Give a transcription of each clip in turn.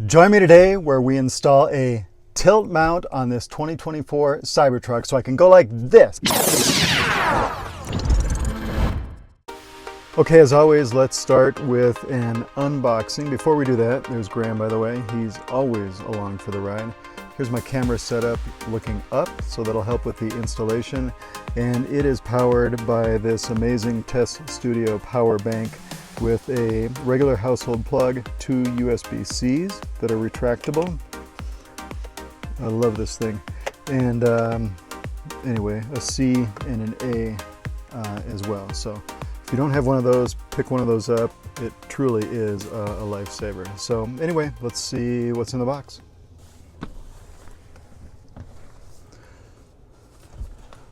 Join me today where we install a tilt mount on this 2024 Cybertruck so I can go like this. Okay, as always, let's start with an unboxing. Before we do that, there's Graham, by the way. He's always along for the ride. Here's my camera setup looking up, so that'll help with the installation. And it is powered by this amazing TesStudio power bank with a regular household plug, 2 USB-Cs that are retractable. I love this thing. And anyway, a C and an A as well. So if you don't have one of those, pick one of those up. It truly is a lifesaver. So anyway, let's see what's in the box.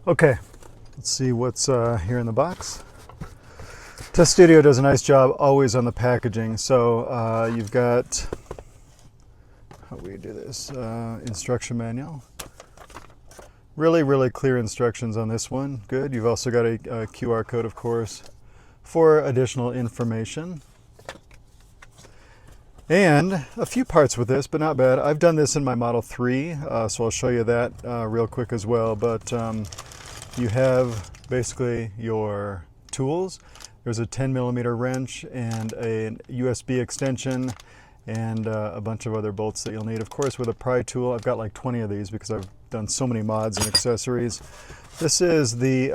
Okay, let's see what's here in the box. TesStudio does a nice job always on the packaging. So you've got, how do we do this? Instruction manual. Really clear instructions on this one. Good. You've also got a QR code, of course, for additional information. And a few parts with this, but not bad. I've done this in my Model 3, so I'll show you that real quick as well. But you have basically your tools. There's a 10mm wrench and a USB extension and a bunch of other bolts that you'll need. Of course, with a pry tool, I've got like 20 of these because I've done so many mods and accessories. This is the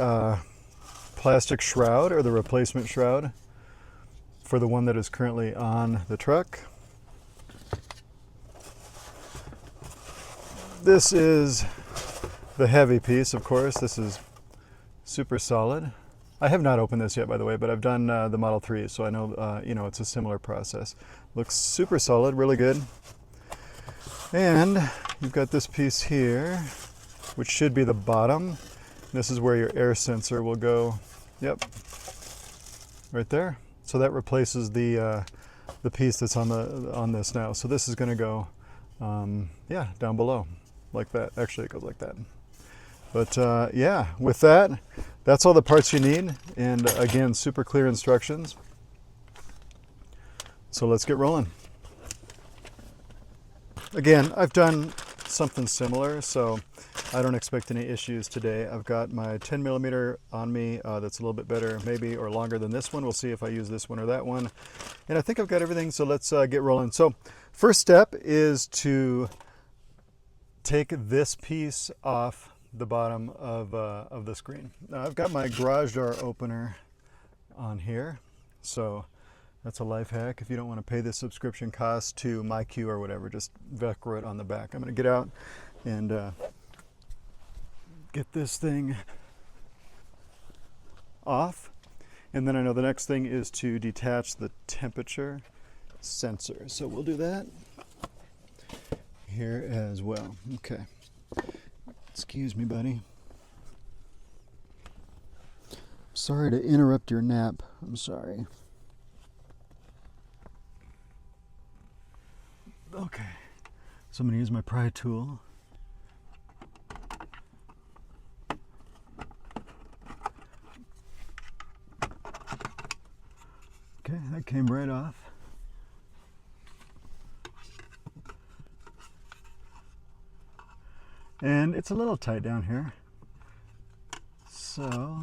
plastic shroud, or the replacement shroud, for the one that is currently on the truck. This is the heavy piece, of course. This is super solid. I have not opened this yet, by the way, but I've done the Model 3, so I know, you know, it's a similar process. Looks super solid, really good. And you've got this piece here, which should be the bottom. This is where your air sensor will go. Yep, right there. So that replaces the piece that's on this now. So this is going to go, yeah, down below, like that. Actually, it goes like that. But yeah, with that, that's all the parts you need. And again, super clear instructions. So let's get rolling. Again, I've done something similar, so I don't expect any issues today. I've got my 10mm on me that's a little bit better, maybe, or longer than this one. We'll see if I use this one or that one. And I think I've got everything, so let's get rolling. So first step is to take this piece off the bottom of the screen. Now I've got my garage door opener on here, so that's a life hack. If you don't want to pay the subscription cost to MyQ or whatever, just Velcro it on the back. I'm going to get out and get this thing off, and then I know the next thing is to detach the temperature sensor. So we'll do that here as well. Okay. Excuse me, buddy. Sorry to interrupt your nap. I'm sorry. Okay. So I'm going to use my pry tool. Okay, that came right off. And it's a little tight down here. So,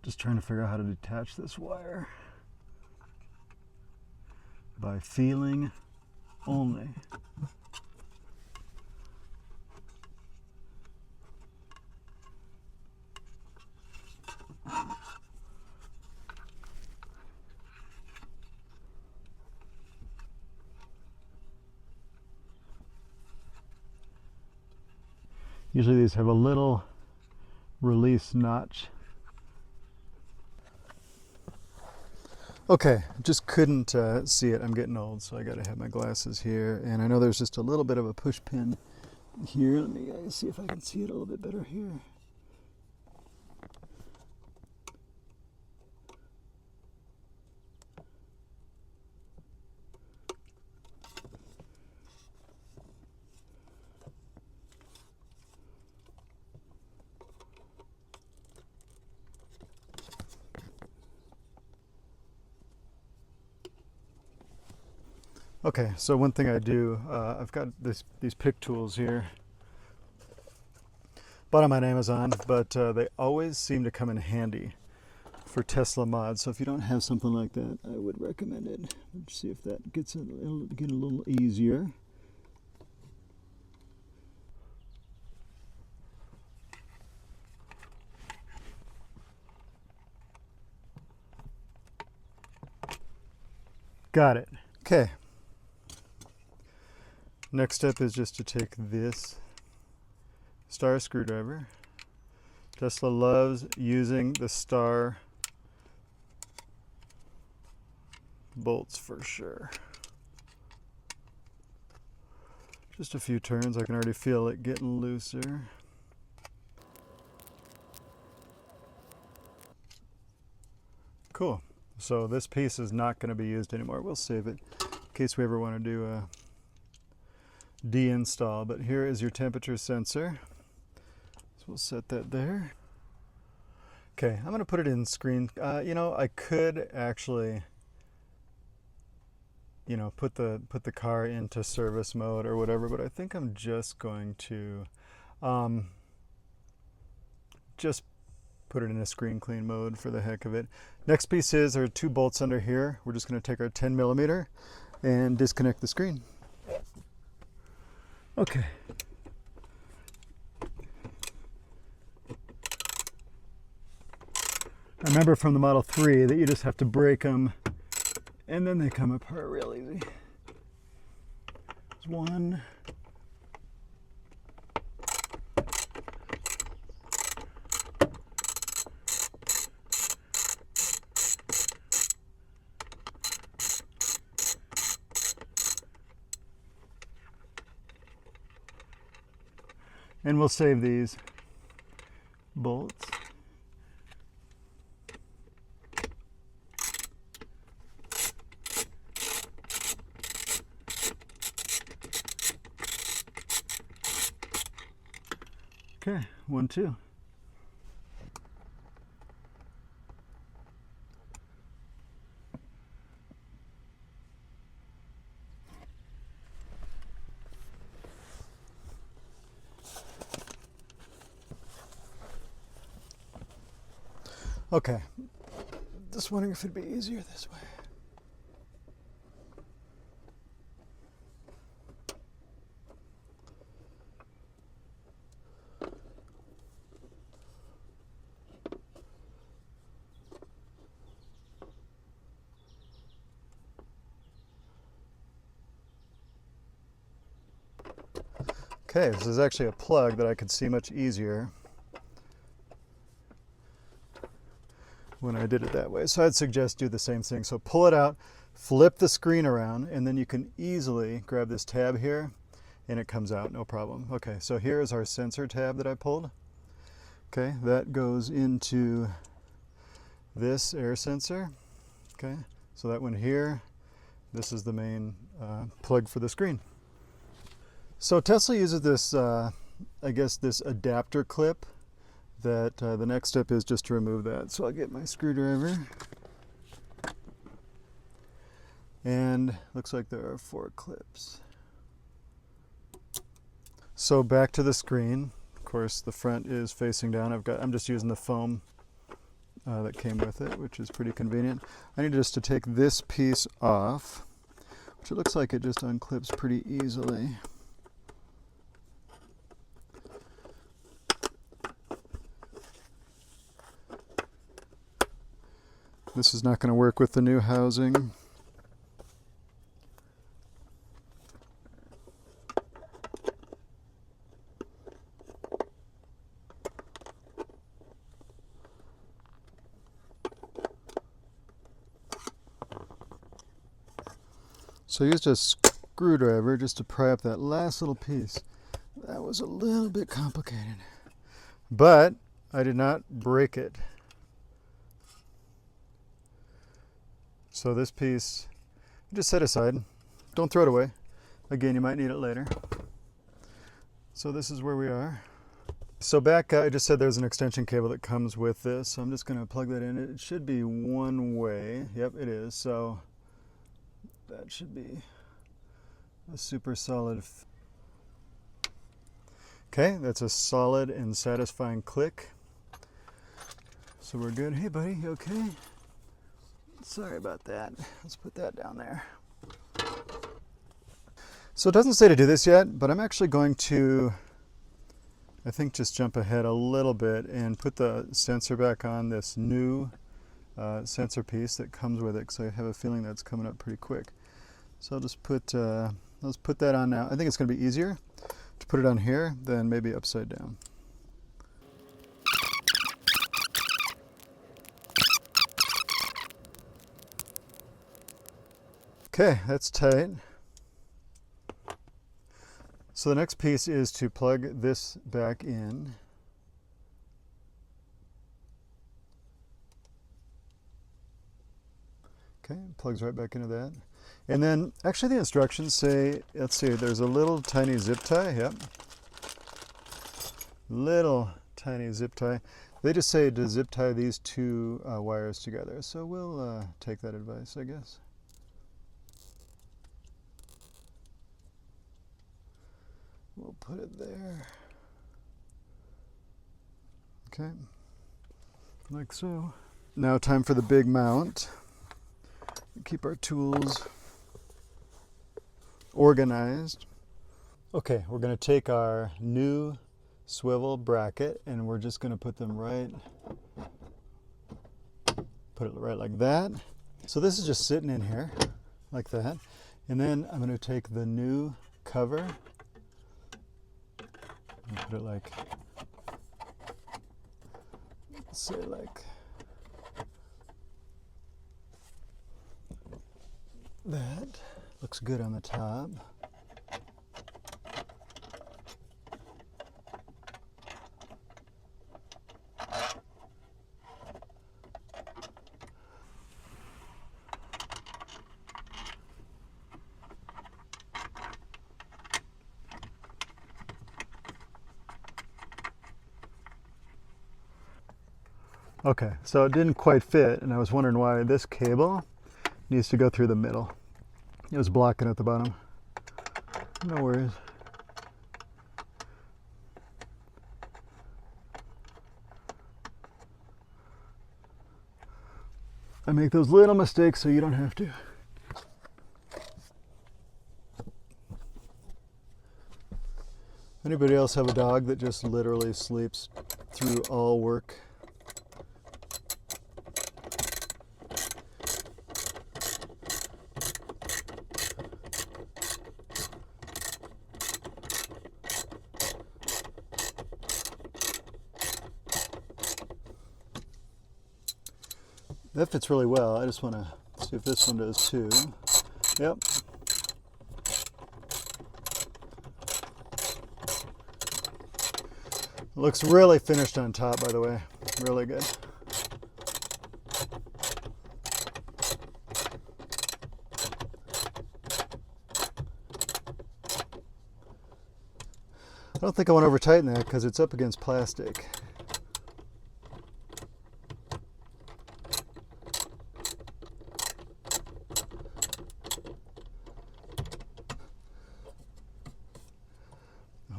just trying to figure out how to detach this wire by feeling only. Usually these have a little release notch. Okay, just couldn't see it. I'm getting old, so I gotta have my glasses here. And I know there's just a little bit of a push pin here. Let me see if I can see it a little bit better here. Okay, so one thing I do, I've got these pick tools here. Bought them on Amazon, but they always seem to come in handy for Tesla mods. So if you don't have something like that, I would recommend it. Let's see if that gets it'll get a little easier. Got it. Okay. Next step is just to take this star screwdriver. Tesla loves using the star bolts for sure. Just a few turns, I can already feel it getting looser. Cool. So this piece is not going to be used anymore. We'll save it in case we ever want to do a deinstall. But here is your temperature sensor. So we'll set that there. Okay, I'm going to put it in screen. You know, I could actually, you know, put the car into service mode or whatever, but I think I'm just going to just put it in a screen clean mode for the heck of it. Next piece is there are 2 bolts under here. We're just going to take our 10mm and disconnect the screen. Okay. I remember from the Model 3 that you just have to break them and then they come apart real easy. There's one. And we'll save these bolts. Okay, 1, 2. Okay, just wondering if it'd be easier this way. Okay, this is actually a plug that I could see much easier when I did it that way. So I'd suggest do the same thing. So pull it out, flip the screen around, and then you can easily grab this tab here and it comes out, no problem. Okay, so here is our sensor tab that I pulled. Okay, that goes into this air sensor. Okay, so that one here, this is the main plug for the screen. So Tesla uses this, I guess this adapter clip that the next step is just to remove that. So I'll get my screwdriver. And looks like there are 4 clips. So back to the screen. Of course, the front is facing down. I'm just using the foam that came with it, which is pretty convenient. I need just to take this piece off, which it looks like it just unclips pretty easily. This is not going to work with the new housing. So I used a screwdriver just to pry up that last little piece. That was a little bit complicated, but I did not break it. So this piece, just set aside. Don't throw it away. Again, you might need it later. So this is where we are. So back, I just said there's an extension cable that comes with this. So I'm just going to plug that in. It should be one way. Yep, it is. So that should be a super solid. Okay, that's a solid and satisfying click. So we're good. Hey buddy, you okay? Sorry about that. Let's put that down there. So it doesn't say to do this yet, but I'm actually going to, I think, just jump ahead a little bit and put the sensor back on this new sensor piece that comes with it, because I have a feeling that's coming up pretty quick. So I'll just put, let's put that on now. I think it's going to be easier to put it on here than maybe upside down. Okay, that's tight. So the next piece is to plug this back in. Okay, plugs right back into that. And then actually the instructions say, let's see, there's a little tiny zip tie, yep. Little tiny zip tie. They just say to zip tie these two wires together. So we'll take that advice, I guess. We'll put it there. Okay, like so. Now time for the big mount. Keep our tools organized. Okay, we're going to take our new swivel bracket and we're just going to put them right, put it right like that. So this is just sitting in here like that. And then I'm going to take the new cover and put it like, say like that. Looks good on the top. Okay, so it didn't quite fit, and I was wondering why this cable needs to go through the middle. It was blocking at the bottom. No worries. I make those little mistakes so you don't have to. Anybody else have a dog that just literally sleeps through all work? That fits really well. I just want to see if this one does too. Yep. Looks really finished on top, by the way. Really good. I don't think I want to over tighten that because it's up against plastic.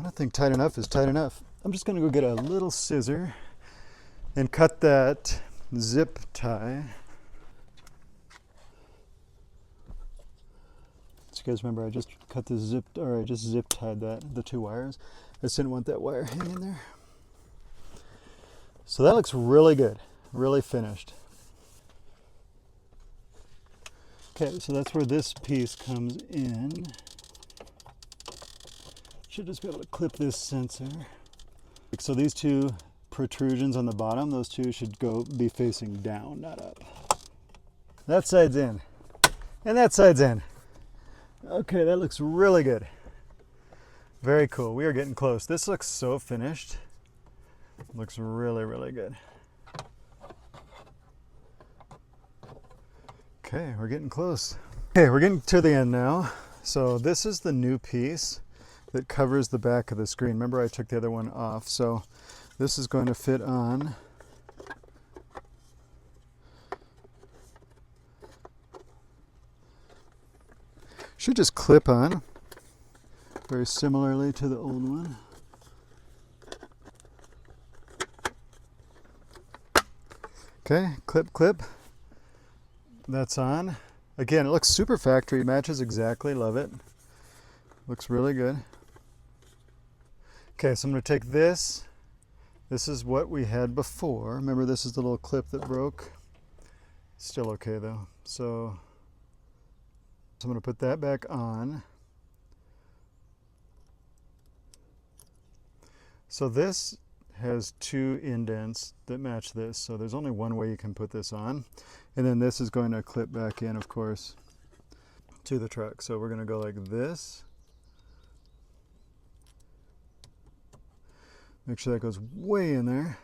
I think tight enough is tight enough. I'm just going to go get a little scissor and cut that zip tie. So you guys remember I just cut the zip, or I just zip tied the two wires. I just didn't want that wire hanging there. So that looks really good, really finished. Okay, so that's where this piece comes in. Should just be able to clip this sensor. So these two protrusions on the bottom, those two should be facing down, not up. That side's in, and that side's in. Okay, that looks really good. Very cool. We are getting close. This looks so finished. Looks really, really good. Okay, we're getting close. Okay, we're getting to the end now. So this is the new piece that covers the back of the screen. Remember I took the other one off, so this is going to fit on. Should just clip on. very similarly to the old one. Okay, clip. That's on. Again, it looks super factory, matches exactly, love it. Looks really good. Okay, so I'm going to take this. This is what we had before. Remember, this is the little clip that broke. Still okay though. So I'm going to put that back on. So this has two indents that match this. So there's only one way you can put this on. And then this is going to clip back in, of course, to the truck. So we're going to go like this. Make sure that goes way in there.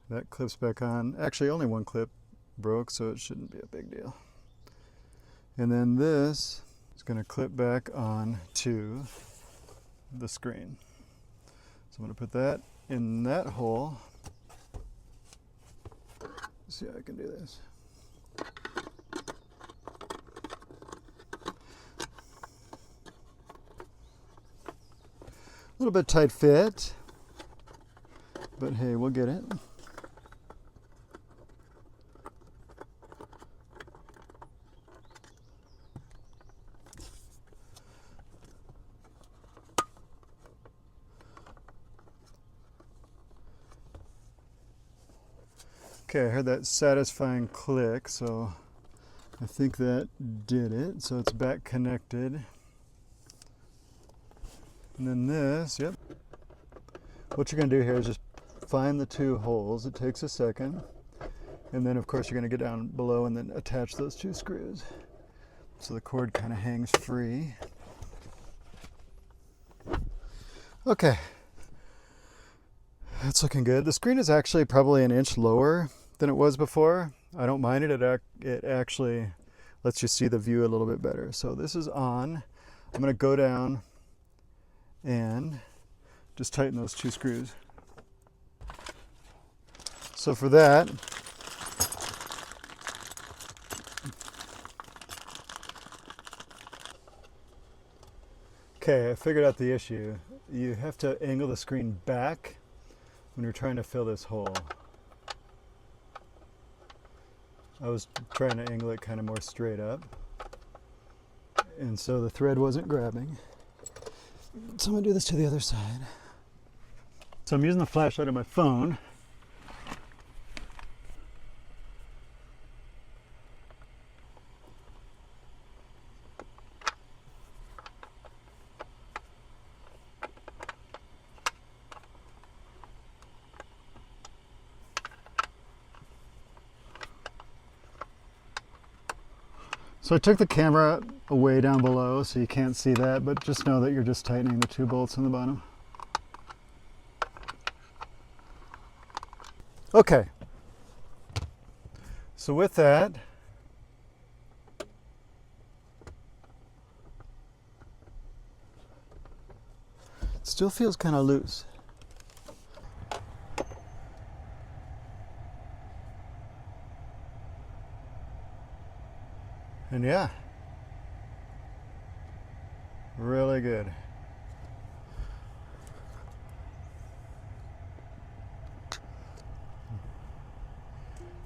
That clips back on. Actually, only one clip broke, so it shouldn't be a big deal. And then this is going to clip back on to the screen. So I'm going to put that in that hole. Let's see how I can do this. A little bit tight fit, but hey, we'll get it. Okay, I heard that satisfying click, so I think that did it. So it's back connected. And then this, yep. What you're going to do here is just find the two holes. It takes a second. And then, of course, you're going to get down below and then attach those two screws. So the cord kind of hangs free. Okay. That's looking good. The screen is actually probably an inch lower than it was before. I don't mind it. It actually lets you see the view a little bit better. So this is on. I'm going to go down and just tighten those two screws. So for that, okay, I figured out the issue. You have to angle the screen back when you're trying to fill this hole. I was trying to angle it kind of more straight up, and so the thread wasn't grabbing. So I'm going to do this to the other side. So I'm using the flashlight on my phone. So I took the camera away down below so you can't see that, but just know that you're just tightening the two bolts in the bottom. Okay. So with that, it still feels kind of loose. And yeah, really good.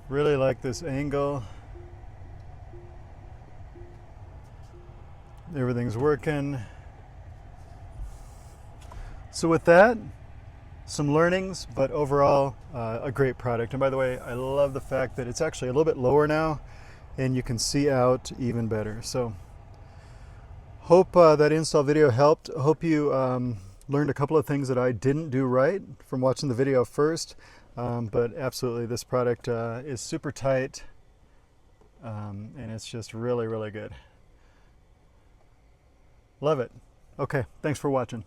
Really like this angle. Everything's working. So with that, some learnings, but overall a great product. And by the way, I love the fact that it's actually a little bit lower now and you can see out even better. So hope that install video helped. Hope you learned a couple of things that I didn't do right from watching the video first. But absolutely, this product is super tight and it's just really, really good. Love it. Okay, thanks for watching.